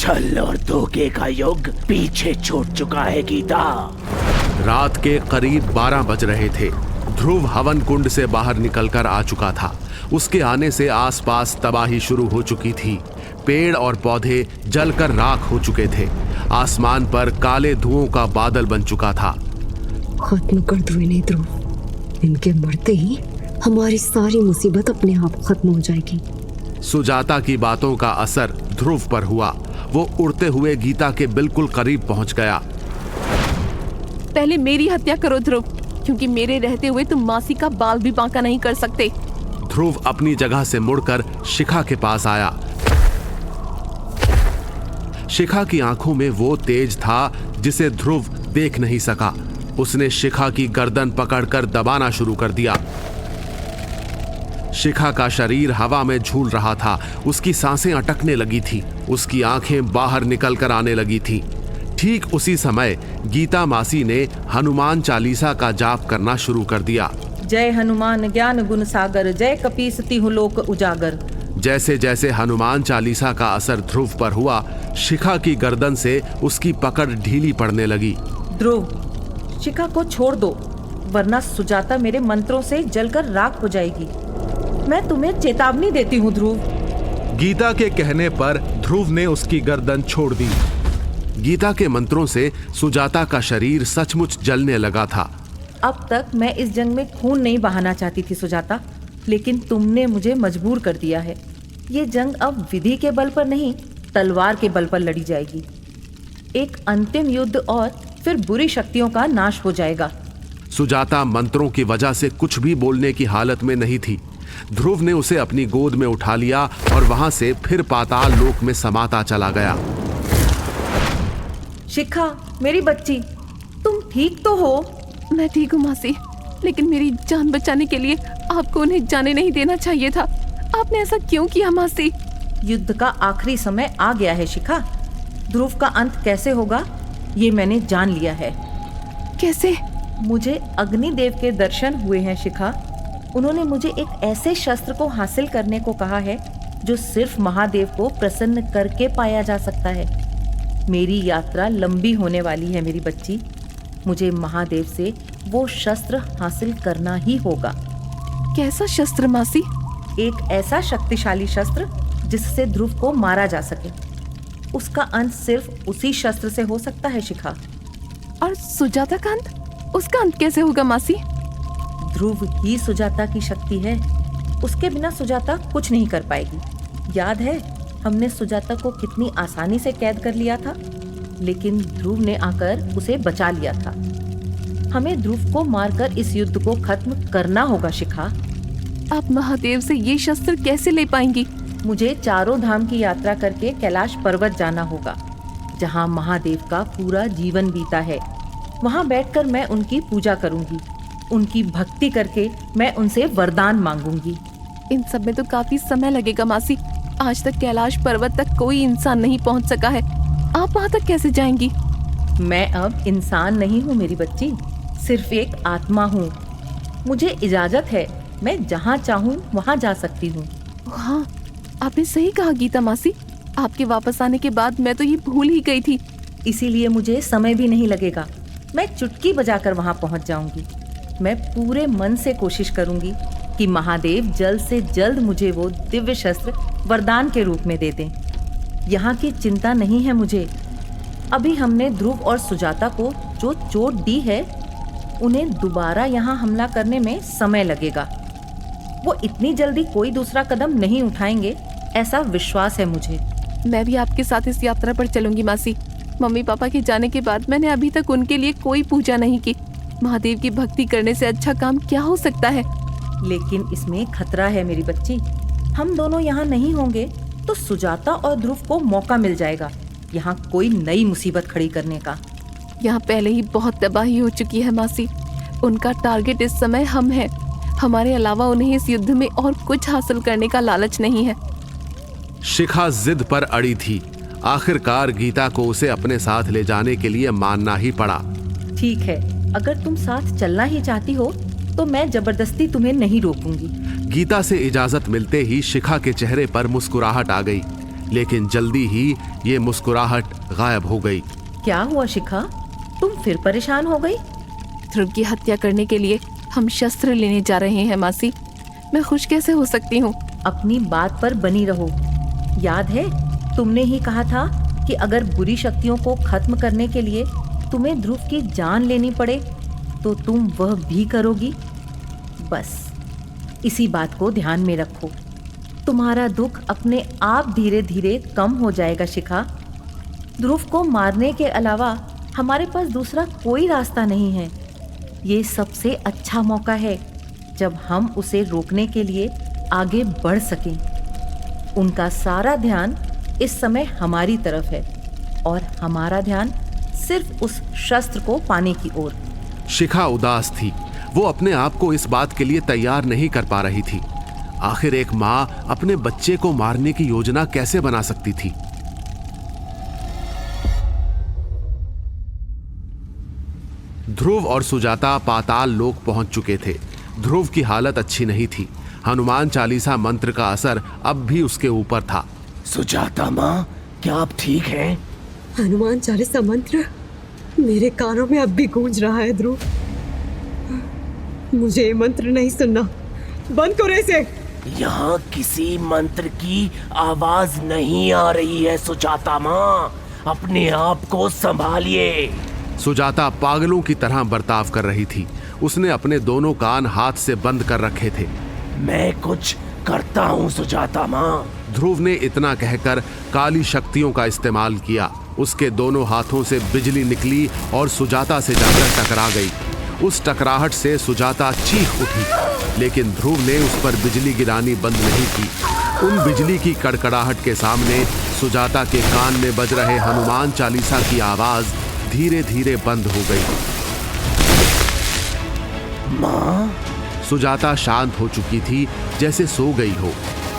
छल और धोखे का युग पीछे छूट चुका है गीता। रात के करीब 12 बज रहे थे। ध्रुव हवन कुंड से बाहर निकलकर आ चुका था। उसके आने से आसपास तबाही शुरू हो चुकी थी। पेड़ और पौधे जलकर राख हो चुके थे। आसमान पर काले धुओं का बादल बन चुका था। खत्म कर दो इन्हें ध्रुव, इनके मरते ही हमारी सारी मुसीबत अपने आप खत्म हो जाएगी। सुजाता की बातों का असर ध्रुव पर हुआ। वो उड़ते हुए गीता के बिल्कुल करीब पहुंच गया। पहले मेरी हत्या करो ध्रुव, क्योंकि मेरे रहते हुए तुम मासी का बाल भी बांका नहीं कर सकते। ध्रुव अपनी जगह से मुड़कर शिखा के पास आया। शिखा की आंखों में वो तेज था जिसे ध्रुव देख नहीं सका। उसने शिखा की गर्दन पकड़कर दबाना शुरू कर दिया। शिखा का शरीर हवा में झूल रहा था। उसकी सांसें अटकने लगी थी। उसकी आंखें बाहर निकलकर आने लगी थी। ठीक उसी समय गीता मासी ने हनुमान चालीसा का जाप करना शुरू कर दिया। जय हनुमान ज्ञान गुण सागर, जय कपीस तिहु लोक उजागर। जैसे जैसे हनुमान चालीसा का असर ध्रुव पर हुआ, शिखा की गर्दन से उसकी पकड़ ढीली पड़ने लगी। ध्रुव, शिखा को छोड़ दो, वरना सुजाता मेरे मंत्रों से जलकर राख हो जाएगी। मैं तुम्हें चेतावनी देती हूँ ध्रुव। गीता के कहने पर ध्रुव ने उसकी गर्दन छोड़ दी। गीता के मंत्रों से सुजाता का शरीर सचमुच जलने लगा था। अब तक मैं इस जंग में खून नहीं बहाना चाहती थी सुजाता, लेकिन तुमने मुझे मजबूर कर दिया है। ये जंग अब विधि के बल पर नहीं, तलवार के बल पर लड़ी जाएगी। एक अंतिम युद्ध और फिर बुरी शक्तियों का नाश हो जाएगा। सुजाता मंत्रों की वजह से कुछ भी बोलने की हालत में नहीं थी। ध्रुव ने उसे अपनी गोद में उठा लिया और वहां से फिर पाताल लोक में समाता चला गया। शिखा, मेरी बच्ची, तुम ठीक तो हो? मैं ठीक हूँ मासी, लेकिन मेरी जान बचाने के लिए आपको उन्हें जाने नहीं देना चाहिए था। आपने ऐसा क्यों किया मासी? युद्ध का आखिरी समय आ गया है शिखा। ध्रुव का अंत कैसे होगा ये मैंने जान लिया है। कैसे? मुझे अग्निदेव के दर्शन हुए हैं शिखा। उन्होंने मुझे एक ऐसे शस्त्र को हासिल करने को कहा है जो सिर्फ महादेव को प्रसन्न करके पाया जा सकता है। मेरी यात्रा लंबी होने वाली है मेरी बच्ची। मुझे महादेव से वो शस्त्र हासिल करना ही होगा। कैसा शस्त्र मासी? एक ऐसा शक्तिशाली शस्त्र जिससे ध्रुव को मारा जा सके। उसका अंत सिर्फ उसी शस्त्र से हो सकता है शिखा। और सुजाता का अंत? उसका अंत कैसे होगा मासी? ध्रुव ही सुजाता की शक्ति है। उसके बिना सुजाता कुछ नहीं कर पाएगी। याद है हमने सुजाता को कितनी आसानी से कैद कर लिया था, लेकिन ध्रुव ने आकर उसे बचा लिया था। हमें ध्रुव को मारकर इस युद्ध को खत्म करना होगा शिखा। आप महादेव से ये शस्त्र कैसे ले पाएंगी? मुझे चारों धाम की यात्रा करके कैलाश पर्वत जाना होगा, जहाँ महादेव का पूरा जीवन बीता है। वहाँ बैठकर मैं उनकी पूजा करूंगी। उनकी भक्ति करके मैं उनसे वरदान मांगूंगी। इन सब में तो काफी समय लगेगा मासी। आज तक कैलाश पर्वत तक कोई इंसान नहीं पहुंच सका है। आप वहां तक कैसे जाएंगी? मैं अब इंसान नहीं हूँ मेरी बच्ची, सिर्फ एक आत्मा हूँ। मुझे इजाजत है, मैं जहाँ चाहूँ वहाँ जा सकती हूँ। हाँ, आपने सही कहा गीता मासी। आपके वापस आने के बाद मैं तो ये भूल ही गई थी। इसीलिए मुझे समय भी नहीं लगेगा। मैं चुटकी बजाकर वहाँ पहुँच जाऊंगी। मैं पूरे मन से कोशिश करूंगी कि महादेव जल्द से जल्द मुझे वो दिव्य शस्त्र वरदान के रूप में दे दें। यहाँ की चिंता नहीं है मुझे। अभी हमने ध्रुव और सुजाता को जो चोट दी है, उन्हें दोबारा यहाँ हमला करने में समय लगेगा। वो इतनी जल्दी कोई दूसरा कदम नहीं उठाएंगे, ऐसा विश्वास है मुझे। मैं भी आपके साथ इस यात्रा पर चलूंगी मासी। मम्मी पापा के जाने के बाद मैंने अभी तक उनके लिए कोई पूजा नहीं की। महादेव की भक्ति करने से अच्छा काम क्या हो सकता है? लेकिन इसमें खतरा है मेरी बच्ची। हम दोनों यहाँ नहीं होंगे तो सुजाता और ध्रुव को मौका मिल जाएगा यहाँ कोई नई मुसीबत खड़ी करने का। यहाँ पहले ही बहुत तबाही हो चुकी है मासी। उनका टारगेट इस समय हम हैं। हमारे अलावा उन्हें इस युद्ध में और कुछ हासिल करने का लालच नहीं है। शिखा जिद पर अड़ी थी। आखिरकार गीता को उसे अपने साथ ले जाने के लिए मानना ही पड़ा। ठीक है, अगर तुम साथ चलना ही चाहती हो तो मैं जबरदस्ती तुम्हें नहीं रोकूंगी। गीता से इजाजत मिलते ही शिखा के चेहरे पर मुस्कुराहट आ गई। लेकिन जल्दी ही ये मुस्कुराहट गायब हो गई। क्या हुआ शिखा, तुम फिर परेशान हो गई? ध्रुव की हत्या करने के लिए हम शस्त्र लेने जा रहे हैं मासी। मैं खुश कैसे हो सकती हूँ? अपनी बात पर बनी रहो। याद है तुमने ही कहा था कि अगर बुरी शक्तियों को खत्म करने के लिए तुम्हें ध्रुव की जान लेनी पड़े तो तुम वह भी करोगी। बस इसी बात को ध्यान में रखो। तुम्हारा दुख अपने आप धीरे धीरे कम हो जाएगा शिखा। ध्रुव को मारने के अलावा हमारे पास दूसरा कोई रास्ता नहीं है। ये सबसे अच्छा मौका है जब हम उसे रोकने के लिए आगे बढ़ सकें। उनका सारा ध्यान इस समय हमारी तरफ है और हमारा ध्यान सिर्फ उस शस्त्र को पाने की ओर। शिखा उदास थी। वो अपने आप को इस बात के लिए तैयार नहीं कर पा रही थी। आखिर एक माँ अपने बच्चे को मारने की योजना कैसे बना सकती थी? ध्रुव और सुजाता पाताल लोक पहुंच चुके थे। ध्रुव की हालत अच्छी नहीं थी। हनुमान चालीसा मंत्र का असर अब भी उसके ऊपर था। सुजाता माँ, क्या आप ठीक हैं? हनुमान चालीसा मंत्र मेरे कानों में अब भी गूंज रहा है ध्रुव। मुझे ये मंत्र नहीं सुनना, बंद करो इसे। यहाँ किसी मंत्र की आवाज नहीं आ रही है सुजाता माँ, अपने आप को संभालिए। सुजाता पागलों की तरह बर्ताव कर रही थी। उसने अपने दोनों कान हाथ से बंद कर रखे थे। मैं कुछ करता हूँ सुजाता माँ। ध्रुव ने इतना कहकर काली शक्तियों का इस्तेमाल किया। उसके दोनों हाथों से बिजली निकली और सुजाता से जाकर टकरा गई। उस टकराहट से सुजाता चीख उठी, लेकिन ध्रुव ने उस पर बिजली गिरानी बंद नहीं की। उन बिजली की कड़कड़ाहट के सामने सुजाता के कान में बज रहे हनुमान चालीसा की आवाज धीरे धीरे बंद हो गई। माँ, सुजाता शांत हो चुकी थी, जैसे सो गई हो।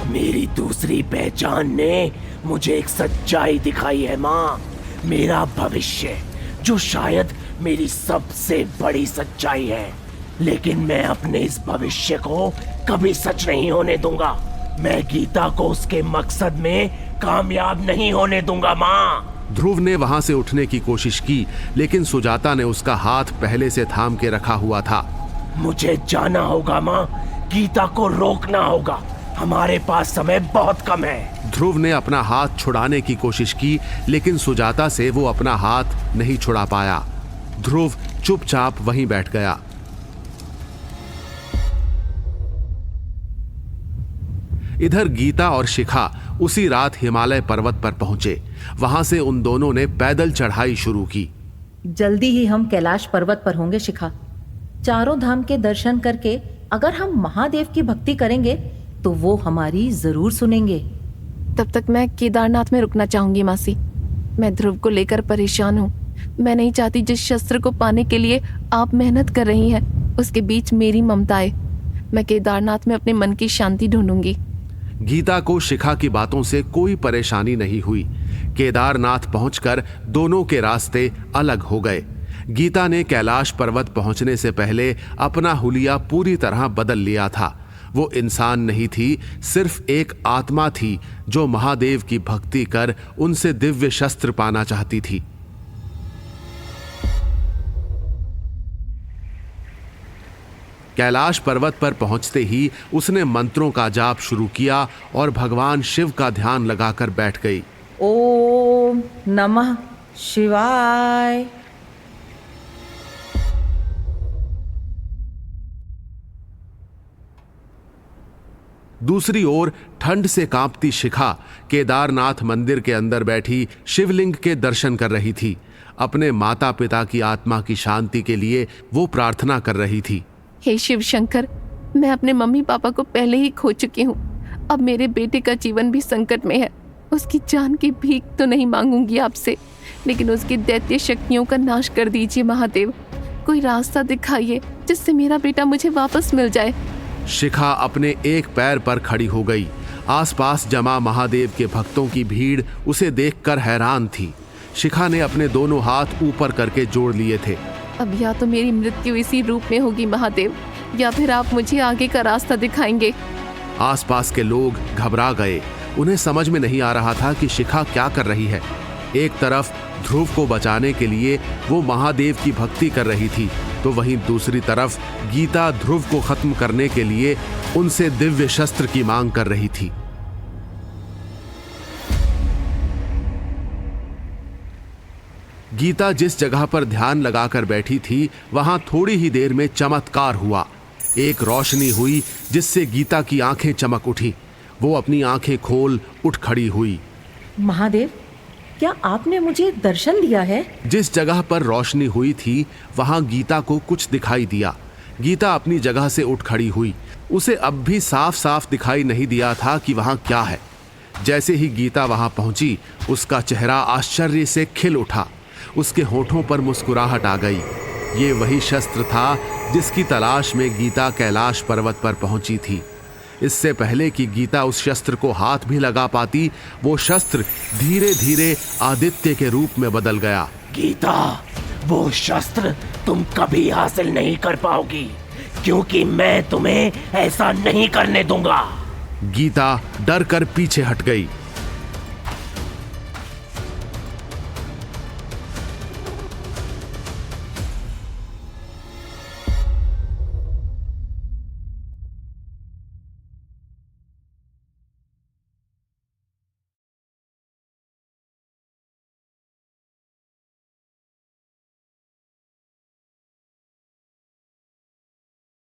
मेरी दूसरी पहचान ने मुझे एक सच्चाई दिखाई है माँ, मेरा भविष्य, जो शायद मेरी सबसे बड़ी सच्चाई है। लेकिन मैं अपने इस भविष्य को कभी सच नहीं होने दूंगा। मैं गीता को उसके मकसद में कामयाब नहीं होने दूंगा माँ। ध्रुव ने वहां से उठने की कोशिश की, लेकिन सुजाता ने उसका हाथ पहले से थाम के रखा हुआ था। मुझे जाना होगा माँ, गीता को रोकना होगा। हमारे पास समय बहुत कम है। ध्रुव ने अपना हाथ छुड़ाने की कोशिश की, लेकिन सुजाता से वो अपना हाथ नहीं छुड़ा पाया। ध्रुव चुपचाप वहीं बैठ गया। इधर गीता और शिखा उसी रात हिमालय पर्वत पर पहुंचे। वहां से उन दोनों ने पैदल चढ़ाई शुरू की। जल्दी ही हम कैलाश पर्वत पर होंगे शिखा। चारों धाम के दर्शन करके अगर हम महादेव की भक्ति करेंगे तो वो हमारी जरूर सुनेंगे। तब तक मैं केदारनाथ में रुकना चाहूंगी मासी। मैं ध्रुव को लेकर परेशान हूँ। मैं नहीं चाहती जिस शस्त्र को पाने के लिए आप मेहनत कर रही हैं, उसके बीच मेरी ममता है। मैं केदारनाथ में अपने मन की शांति ढूंढूंगी। गीता को शिखा की बातों से कोई परेशानी नहीं हुई। केदारनाथ पहुंचकर दोनों के रास्ते अलग हो गए। गीता ने कैलाश पर्वत पहुंचने से पहले अपना हुलिया पूरी तरह बदल लिया था। वो इंसान नहीं थी, सिर्फ एक आत्मा थी जो महादेव की भक्ति कर उनसे दिव्य शस्त्र पाना चाहती थी। कैलाश पर्वत पर पहुंचते ही उसने मंत्रों का जाप शुरू किया और भगवान शिव का ध्यान लगाकर बैठ गई। ओम नमः शिवाय। दूसरी ओर ठंड से कांपती शिखा केदारनाथ मंदिर के अंदर बैठी शिवलिंग के दर्शन कर रही थी। अपने माता पिता की आत्मा की शांति के लिए वो प्रार्थना कर रही थी। हे शिव शंकर, मैं अपने मम्मी पापा को पहले ही खो चुकी हूँ। अब मेरे बेटे का जीवन भी संकट में है। उसकी जान की भीख तो नहीं मांगूंगी आपसे, लेकिन उसकी दैत्य शक्तियों का नाश कर दीजिए महादेव। कोई रास्ता दिखाइए जिससे मेरा बेटा मुझे वापस मिल जाए। शिखा अपने एक पैर पर खड़ी हो गई। आसपास जमा महादेव के भक्तों की भीड़ उसे देखकर हैरान थी। शिखा ने अपने दोनों हाथ ऊपर करके जोड़ लिए थे। अब या तो मेरी मृत्यु इसी रूप में होगी महादेव, या फिर आप मुझे आगे का रास्ता दिखाएंगे। आसपास के लोग घबरा गए। उन्हें समझ में नहीं आ रहा था कि शिखा क्या कर रही है। एक तरफ ध्रुव को बचाने के लिए वो महादेव की भक्ति कर रही थी, तो वहीं दूसरी तरफ गीता ध्रुव को खत्म करने के लिए उनसे दिव्य शस्त्र की मांग कर रही थी। गीता जिस जगह पर ध्यान लगाकर बैठी थी, वहां थोड़ी ही देर में चमत्कार हुआ। एक रोशनी हुई जिससे गीता की आंखें चमक उठी। वो अपनी आंखें खोल उठ खड़ी हुई। महादेव, क्या आपने मुझे दर्शन दिया है? जिस जगह पर रोशनी हुई थी वहां गीता को कुछ दिखाई दिया। गीता अपनी जगह से उठ खड़ी हुई। उसे अब भी साफ साफ दिखाई नहीं दिया था कि वहां क्या है। जैसे ही गीता वहां पहुंची, उसका चेहरा आश्चर्य से खिल उठा। उसके होठों पर मुस्कुराहट आ गई। ये वही शस्त्र था जिसकी तलाश में गीता कैलाश पर्वत पर पहुंची थी। इससे पहले कि गीता उस शस्त्र को हाथ भी लगा पाती, वो शस्त्र धीरे धीरे आदित्य के रूप में बदल गया। गीता, वो शस्त्र तुम कभी हासिल नहीं कर पाओगी, क्योंकि मैं तुम्हें ऐसा नहीं करने दूंगा। गीता डर कर पीछे हट गई।